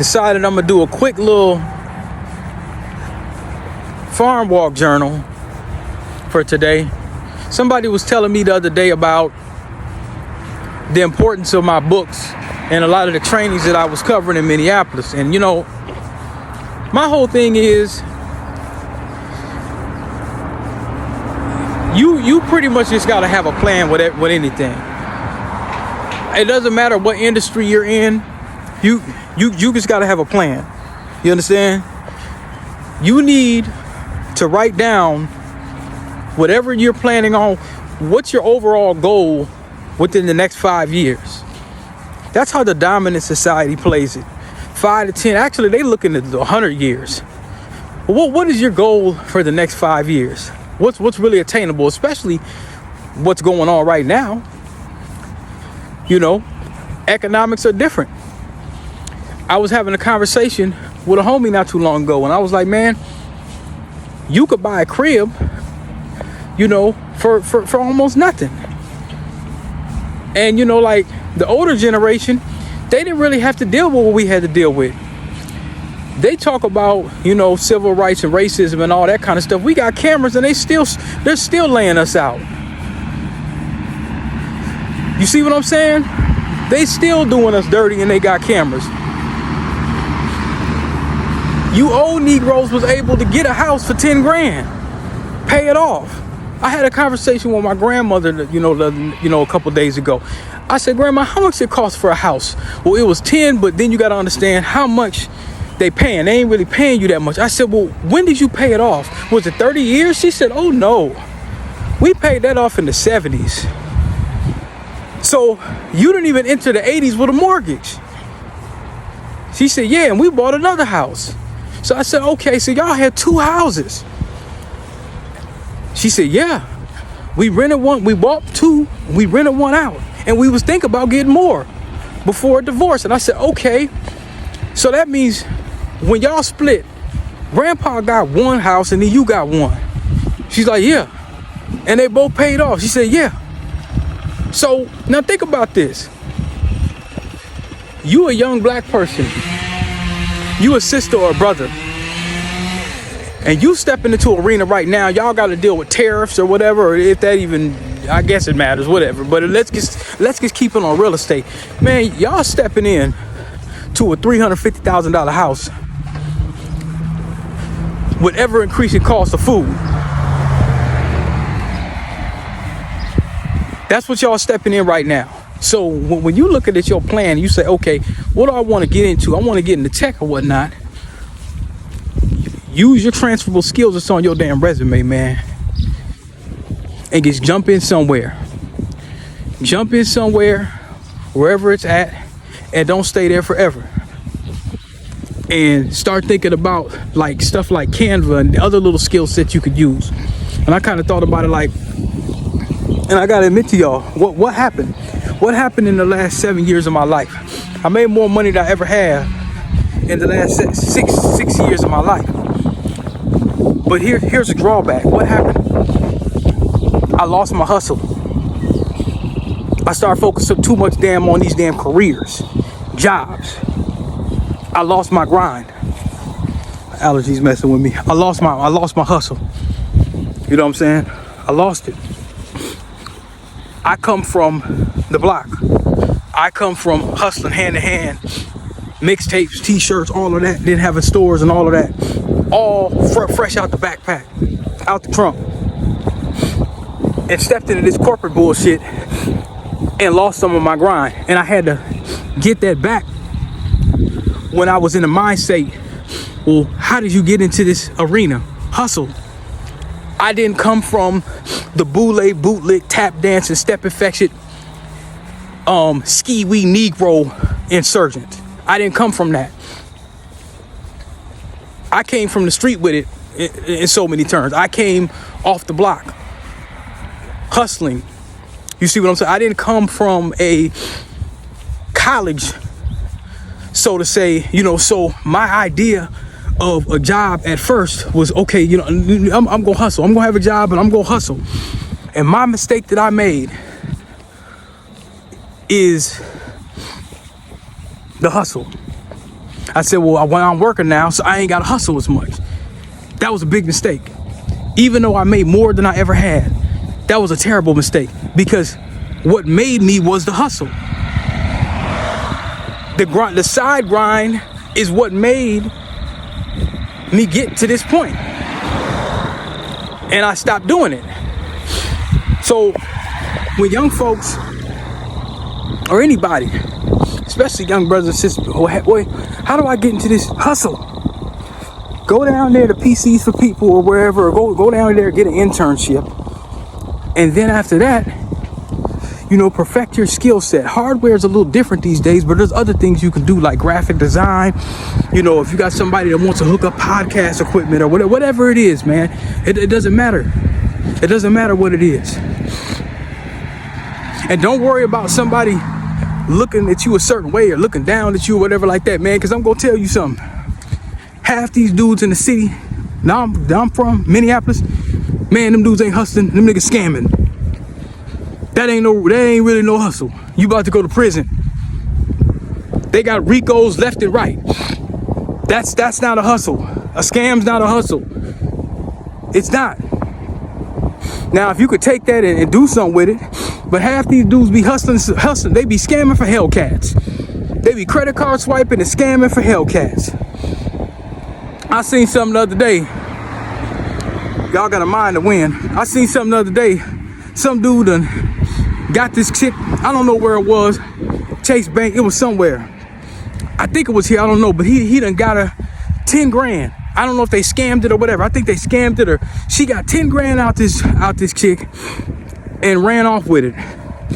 decided I'm gonna do a quick little farm walk journal for today. Somebody was telling me the other day about the importance of my books and a lot of the trainings that I was covering in Minneapolis. And you know, my whole thing is you pretty much just gotta have a plan with anything. It doesn't matter what industry you're in, you just gotta have a plan. You understand? You need to write down whatever you're planning on. What's your overall goal within the next 5 years? That's how the dominant society plays it. 5 to 10. Actually, they looking at 100 years. What is your goal for the next 5 years? What's really attainable, especially what's going on right now? You know, economics are different. I was having a conversation with a homie not too long ago, and I was like, man, you could buy a crib, you know, for almost nothing. And, you know, like the older generation, they didn't really have to deal with what we had to deal with. They talk about, you know, civil rights and racism and all that kind of stuff. We got cameras and they're still laying us out. You see what I'm saying? They still doing us dirty and they got cameras. You old Negroes was able to get a house for 10 grand, pay it off. I had a conversation with my grandmother, you know, a couple days ago. I said, Grandma, how much it cost for a house? Well, it was 10, but then you got to understand how much they paying. They ain't really paying you that much. I said, well, when did you pay it off? Was it 30 years? She said, oh no, we paid that off in the 70s. So you didn't even enter the 80s with a mortgage. She said, yeah, and we bought another house. So I said, okay, so y'all had 2 houses. She said, yeah, we rented one, we bought 2, we rented 1 out. And we was thinking about getting more before a divorce. And I said, okay, so that means when y'all split, Grandpa got 1 house and then you got 1. She's like, yeah. And they both paid off. She said, yeah. So now think about this. You a young black person, you a sister or a brother, and you stepping into an arena right now, y'all got to deal with tariffs or whatever, or if that even, I guess it matters, whatever. But let's just keep it on real estate. Man, y'all stepping in to a $350,000 house with ever increasing cost of food. That's what y'all stepping in right now. So when you look at your plan, you say, okay, what do I want to get into? I want to get into tech or whatnot. Use your transferable skills that's on your damn resume, man. And just jump in somewhere. Jump in somewhere, wherever it's at, and don't stay there forever. And start thinking about like stuff like Canva and other little skill sets you could use. And I kind of thought about it like, and I gotta admit to y'all, what happened? What happened in the last 7 years of my life? I made more money than I ever had in the last six years of my life. But here's a drawback. What happened? I lost my hustle. I started focusing too much on these damn careers, jobs. I lost my grind. Allergies messing with me. I lost my hustle. You know what I'm saying? I lost it. I come from the block. I come from hustling hand to hand, mixtapes, t-shirts, all of that, then having stores and all of that, all fresh out the backpack, out the trunk, and stepped into this corporate bullshit and lost some of my grind. And I had to get that back when I was in the mindset, well, how did you get into this arena? Hustle. I didn't come from the boule, bootlick, tap dancing, step infection, ski-wee Negro insurgent. I didn't come from that. I came from the street with it in so many terms. I came off the block, hustling. You see what I'm saying? I didn't come from a college, so to say, you know, so my idea of a job at first was, okay, you know, I'm gonna hustle. I'm gonna have a job and I'm gonna hustle. And my mistake that I made is the hustle. I said, well, when I'm working now, so I ain't got to hustle as much. That was a big mistake. Even though I made more than I ever had, that was a terrible mistake, because what made me was the hustle. The side grind is what made me get to this point. And I stopped doing it. So when young folks or anybody, especially young brothers and sisters, wait, how do I get into this hustle? Go down there to PCs for People or wherever, or go down there and get an internship. And then after that, perfect your skill set. Hardware is a little different these days, but there's other things you can do, like graphic design. If you got somebody that wants to hook up podcast equipment or whatever it is, man, it doesn't matter. It doesn't matter what it is. And don't worry about somebody looking at you a certain way or looking down at you or whatever like that, man, because I'm going to tell you something. Half these dudes in the city, now I'm from Minneapolis, man, them dudes ain't hustling, them niggas scamming. That ain't really no hustle. You about to go to prison. They got RICOs left and right. That's not a hustle. A scam's not a hustle. It's not. Now, if you could take that and do something with it, but half these dudes be hustling. They be scamming for Hellcats. They be credit card swiping and scamming for Hellcats. I seen something the other day. Y'all got a mind to win. I seen something the other day. Some dude done got this chick. I don't know where it was. Chase Bank. It was somewhere. I think it was here. I don't know. But he done got her 10 grand. I don't know if they scammed it or whatever. I think they scammed it, or she got 10 grand out this chick and ran off with it.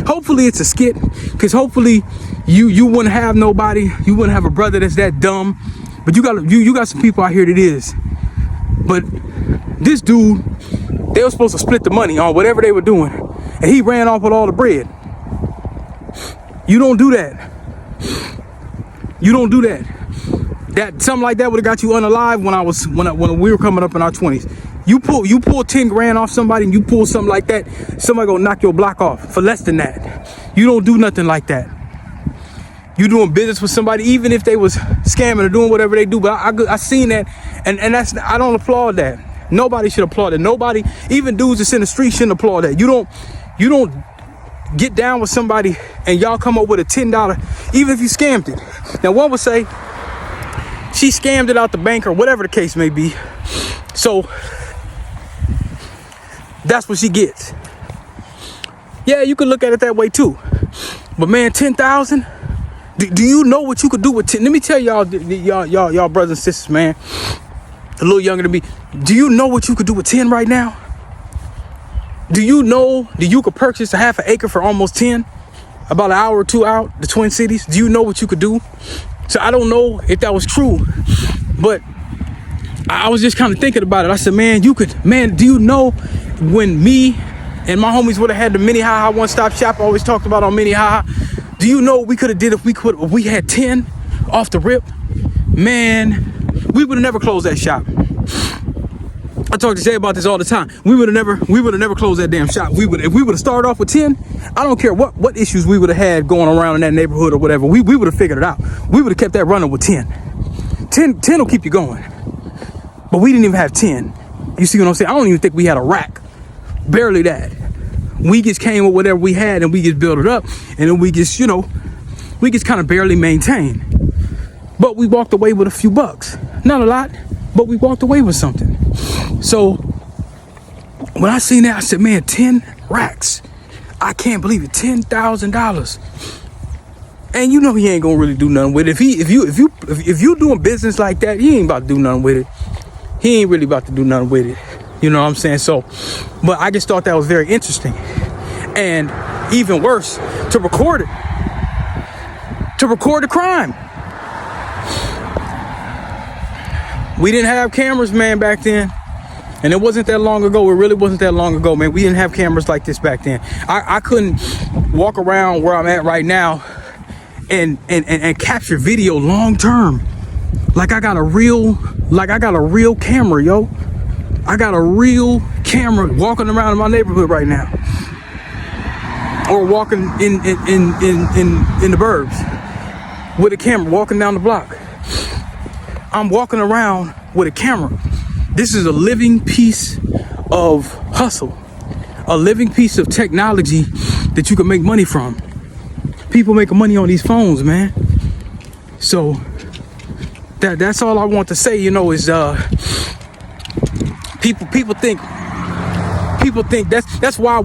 Hopefully it's a skit, because hopefully you wouldn't have nobody. You wouldn't have a brother that's that dumb. But you got some people out here that is. But this dude, they were supposed to split the money on whatever they were doing, and he ran off with all the bread. You don't do that. You don't do that. That something like that would have got you unalive when we were coming up in our 20s. You pull 10 grand off somebody, and you pull something like that, somebody gonna knock your block off for less than that. You don't do nothing like that. You doing business with somebody, even if they was scamming or doing whatever they do. But I seen that, and I don't applaud that. Nobody should applaud it. Nobody, even dudes that's in the street, shouldn't applaud that. You don't get down with somebody and y'all come up with a $10, even if you scammed it. Now, one would say she scammed it out the bank or whatever the case may be. So that's what she gets. Yeah, you could look at it that way too. But man, 10,000. Do you know what you could do with 10? Let me tell y'all brothers and sisters, man, a little younger than me. Do you know what you could do with 10 right now? Do you know that you could purchase a half an acre for almost 10? About an hour or two out, the Twin Cities? Do you know what you could do? So I don't know if that was true, but I was just kind of thinking about it. I said, man, do you know when me and my homies would have had the Minnehaha one-stop shop I always talked about on Minnehaha? Do you know what we could have did if we had 10 off the rip? Man, we would have never closed that shop. I talk to Jay about this all the time. We would have never closed that damn shop. If we would have started off with 10, I don't care what issues we would have had going around in that neighborhood or whatever. We would have figured it out. We would have kept that running with 10. 10 will keep you going. But we didn't even have 10. You see what I'm saying? I don't even think we had a rack. Barely that. We just came with whatever we had and we just built it up, and then we just kind of barely maintained. But we walked away with a few bucks. Not a lot, but we walked away with something. So when I seen that, I said, man, 10 racks. I can't believe it. $10,000. And you know he ain't gonna really do nothing with it. If you doing business like that, he ain't about to do nothing with it. He ain't really about to do nothing with it. You know what I'm saying? So, but I just thought that was very interesting. And even worse, to record it. To record the crime. We didn't have cameras, man, back then. And it wasn't that long ago. It really wasn't that long ago, man. We didn't have cameras like this back then. I couldn't walk around where I'm at right now and capture video long term. Like I got a real camera, yo. I got a real camera walking around in my neighborhood right now, or walking in the burbs with a camera walking down the block. I'm walking around with a camera. This is a living piece of hustle, a living piece of technology that you can make money from. People making money on these phones, man. So that's all I want to say, you know, is people think that's why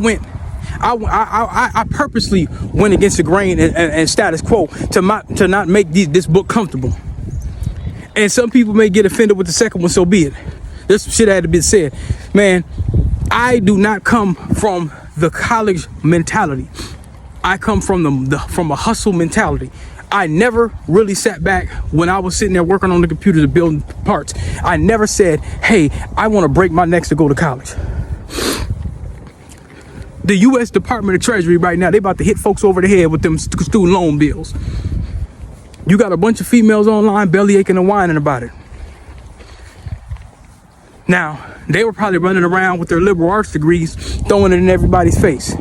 I purposely went against the grain and status quo to not make this book comfortable. And some people may get offended with the second one, so be it. This shit had to be said. Man, I do not come from the college mentality. I come from from a hustle mentality. I never really sat back when I was sitting there working on the computer to build parts. I never said, hey, I want to break my necks to go to college. The U.S. Department of Treasury right now, they about to hit folks over the head with them student loan bills. You got a bunch of females online belly aching and whining about it. Now, they were probably running around with their liberal arts degrees, throwing it in everybody's face.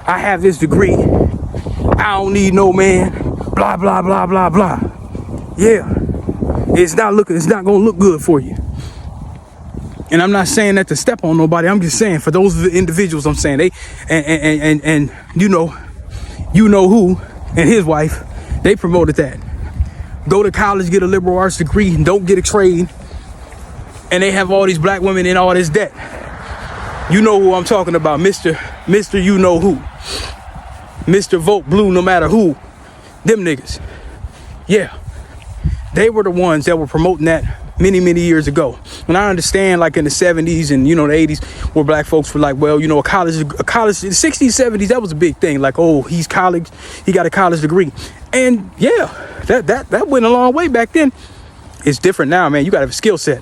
I have this degree. I don't need no man. Blah, blah, blah, blah, blah. Yeah. It's not gonna look good for you. And I'm not saying that to step on nobody. I'm just saying for those individuals, I'm saying they and you know who and his wife, they promoted that. Go to college, get a liberal arts degree, and don't get a trade. And they have all these black women in all this debt. You know who I'm talking about, Mr. You know who. Mr. Vote Blue no matter who. Them niggas. Yeah. They were the ones that were promoting that many years ago. And I understand, like in the 70s and, you know, the 80s, where black folks were like, well, you know, a college in the 60s, 70s, that was a big thing. Like, oh, he got a college degree. And yeah, that went a long way back then. It's different now, man. You gotta have a skill set.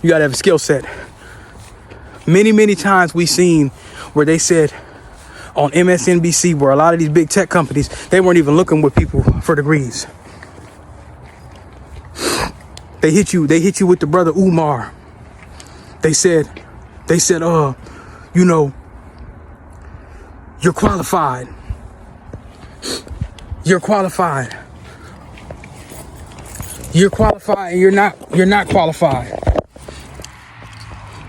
You gotta have a skill set. Many times we've seen where they said on MSNBC, where a lot of these big tech companies, they weren't even looking with people for degrees. They hit you with the brother Umar. They said, you know, you're qualified. You're qualified. You're qualified and you're not qualified.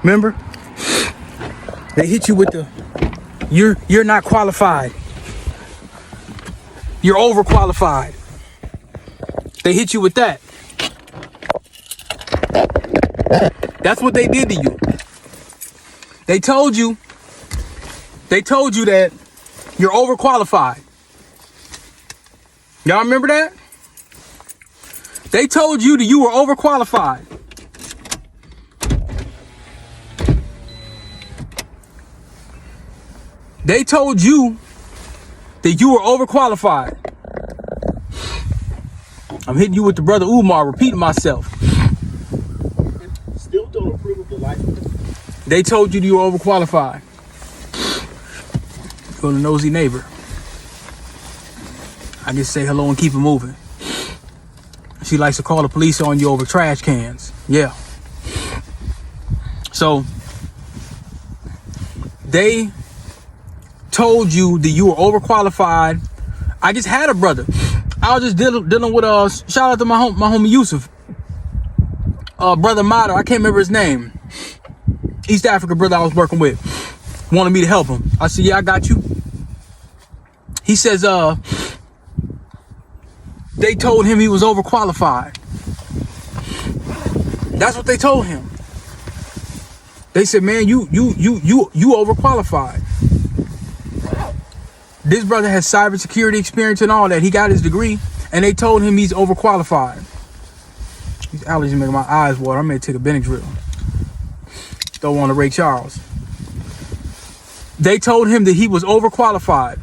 Remember? They hit you with the you're not qualified. You're overqualified. They hit you with that. That's what they did to you. They told you that you're overqualified. Y'all remember that? They told you that you were overqualified. They told you that you were overqualified. I'm hitting you with the brother Umar, repeating myself. Still don't approve of the license. They told you that you were overqualified. Go to nosy neighbor. I just say hello and keep it moving. She likes to call the police on you over trash cans. Yeah. So they told you that you were overqualified. I just had a brother. I was just dealing with shout out to my homie Yusuf. Brother Mato, I can't remember his name. East Africa brother I was working with. Wanted me to help him. I said, yeah, I got you. He says, they told him he was overqualified. That's what they told him. They said, man, you overqualified. This brother has cybersecurity experience and all that. He got his degree, and they told him he's overqualified. These allergies making my eyes water. I'm gonna take a Benadryl. Throw on to Ray Charles. They told him that he was overqualified,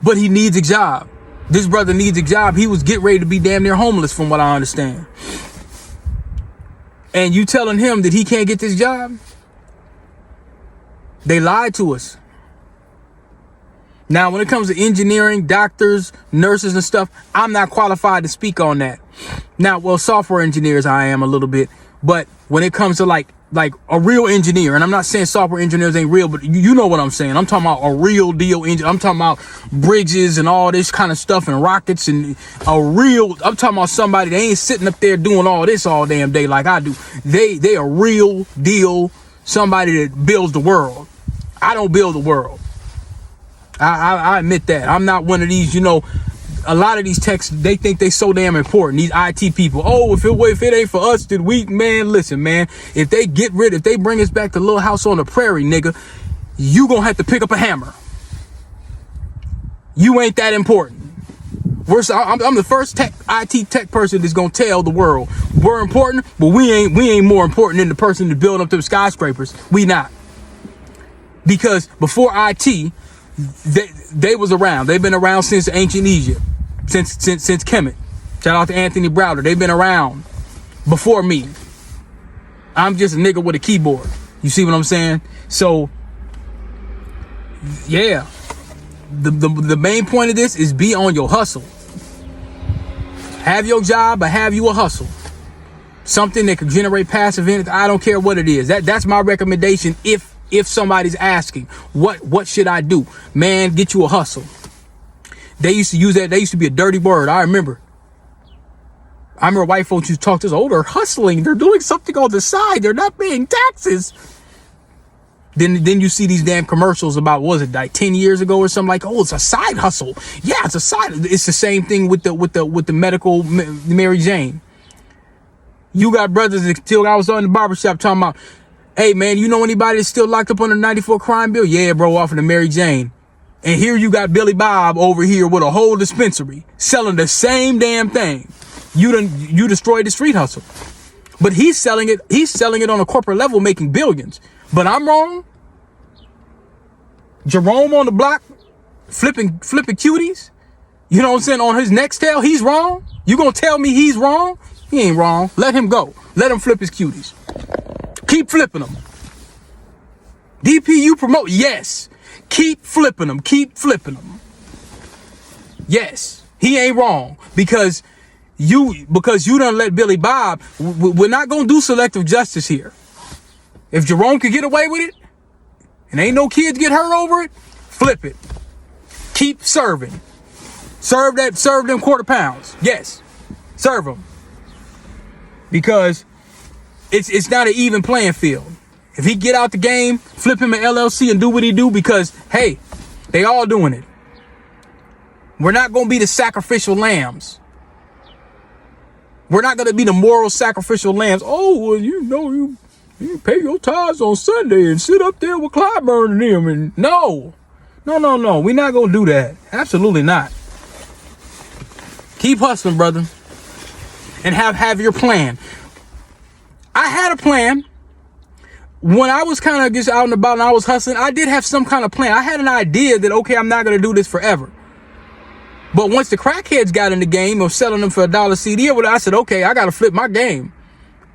but he needs a job. This brother needs a job. He was getting ready to be damn near homeless, from what I understand. And you telling him that he can't get this job? They lied to us. Now, when it comes to engineering, doctors, nurses and stuff, I'm not qualified to speak on that. Now, well, software engineers, I am a little bit. But when it comes to like like a real engineer, and I'm not saying software engineers ain't real, but you know what I'm saying. I'm talking about a real deal engineer. I'm talking about bridges and all this kind of stuff and rockets and I'm talking about somebody that ain't sitting up there doing all this all damn day like I do. They a real deal, somebody that builds the world. I don't build the world. I admit that. I'm not one of these, a lot of these techs, they think they so damn important. These IT people. Oh, if it ain't for us, then listen, man. If they bring us back to Little House on the Prairie, nigga, you gonna have to pick up a hammer. You ain't that important. I'm the first IT tech person that's gonna tell the world we're important, but we ain't more important than the person that's building up them skyscrapers. We not. Because before IT, they was around. They've been around since ancient Egypt. Since Kemet. Shout out to Anthony Browder. They've been around before me. I'm just a nigga with a keyboard. You see what I'm saying? So, yeah. The main point of this is be on your hustle. Have your job, but have you a hustle. Something that can generate passive income. I don't care what it is. That's my recommendation. If somebody's asking, what should I do? Man, get you a hustle. They used to use that. They used to be a dirty word. I remember white folks used to talk to us. Oh, they're hustling. They're doing something on the side. They're not paying taxes. Then you see these damn commercials about, what was it, like 10 years ago or something, like, oh, it's a side hustle. Yeah, it's a side. It's the same thing with the medical Mary Jane. You got brothers that still, I was on the barbershop talking about, hey man, you know anybody that's still locked up under 94 crime bill? Yeah, bro, off of the Mary Jane. And here you got Billy Bob over here with a whole dispensary selling the same damn thing. You destroyed the street hustle. But he's selling it on a corporate level, making billions. But I'm wrong. Jerome on the block flipping cuties. You know what I'm saying? On his Nextel, he's wrong. You gonna tell me he's wrong? He ain't wrong. Let him go. Let him flip his cuties. Keep flipping them. DPU promote. Yes. Keep flipping them. Keep flipping them. Yes. He ain't wrong because you done let Billy Bob. We're not going to do selective justice here. If Jerome could get away with it and ain't no kids get hurt over it, flip it. Keep serving. Serve them quarter pounds. Yes. Serve them. Because it's not an even playing field. If he get out the game, flip him an LLC and do what he do, because, hey, they all doing it. We're not going to be the sacrificial lambs. We're not going to be the moral sacrificial lambs. Oh, well, you pay your tithes on Sunday and sit up there with Clyburn and them. And no. We're not going to do that. Absolutely not. Keep hustling, brother. And have your plan. I had a plan. When I was kind of just out and about and I was hustling, I did have some kind of plan. I had an idea that, okay, I'm not going to do this forever. But once the crackheads got in the game of selling them for $1 CD or whatever, I said, okay, I got to flip my game.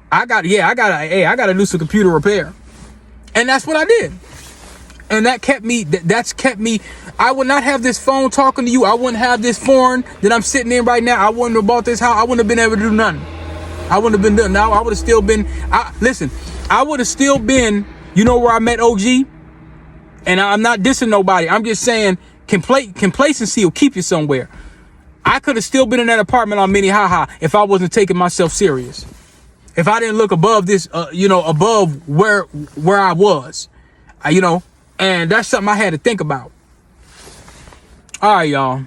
I got to do some computer repair. And that's what I did. And that's kept me. I would not have this phone talking to you. I wouldn't have this foreign that I'm sitting in right now. I wouldn't have bought this house. I wouldn't have been able to do nothing. I wouldn't have been done. Now I would have still been. I would have still been. You know where I met OG? And I'm not dissing nobody. I'm just saying complacency will keep you somewhere. I could have still been in that apartment on Minnehaha if I wasn't taking myself serious. If I didn't look above this, above where I was, and that's something I had to think about. All right, y'all.